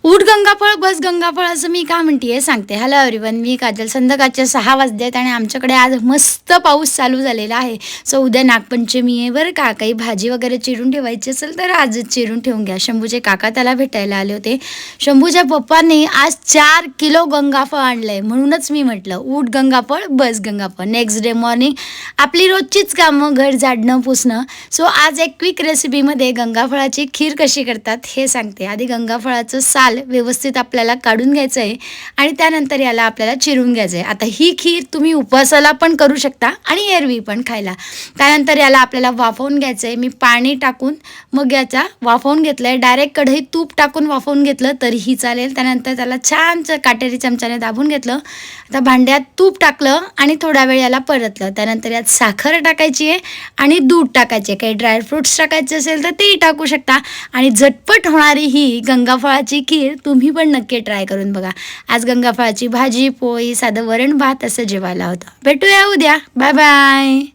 उठ गंगाफळ बस गंगाफळ असं मी का म्हणतेय सांगते. हॅलो एव्हरीवन, मी काजल. संध्याकाळचे 6 वाजले आहेत आणि आमच्याकडे आज मस्त पाऊस चालू झालेला आहे. सो उद्या नागपंचमी आहे बरं का. काही भाजी वगैरे चिरून ठेवायची असेल तर आजच चिरून ठेवून घ्या. शंभूचे काका त्याला भेटायला आले होते. शंभूच्या पप्पांनी आज 4 किलो गंगाफळ आणलंय. म्हणूनच मी म्हटलं उठ गंगाफळ बस गंगाफळ. नेक्स्ट डे मॉर्निंग आपली रोजचीच कामं, घर झाडणं पुसणं. सो आज एक क्विक रेसिपीमध्ये गंगाफळाची खीर कशी करतात हे सांगते. आधी गंगाफळाचं साल व्यवस्थित आपल्याला काढून घ्यायचं आहे आणि त्यानंतर याला आपल्याला चिरून घ्यायचं आहे. आता ही खीर तुम्ही उपवासाला पण करू शकता आणि एरवी पण खायला. त्यानंतर याला आपल्याला वाफवून घ्यायचं आहे. मी पाणी टाकून मग याचा वाफवून घेतलं आहे. डायरेक्ट कढईत तूप टाकून वाफवून घेतलं तरीही चालेल. त्यानंतर त्याला छान काटेरी चमच्याने दाबून घेतलं. आता भांड्यात तूप टाकलं आणि थोडा वेळ याला परतलं. त्यानंतर यात साखर टाकायची आहे आणि दूध टाकायचे. काही ड्रायफ्रूट्स टाकायचे असेल तर तेही टाकू शकता. आणि झटपट होणारी ही गंगाफळाची खीर तुम्ही पण नक्की ट्राय करून बघा. आज गंगाफळाची भाजी, पोळी, साधं वरण भात असं जेवायला होतं. भेटूया उद्या. Bye bye.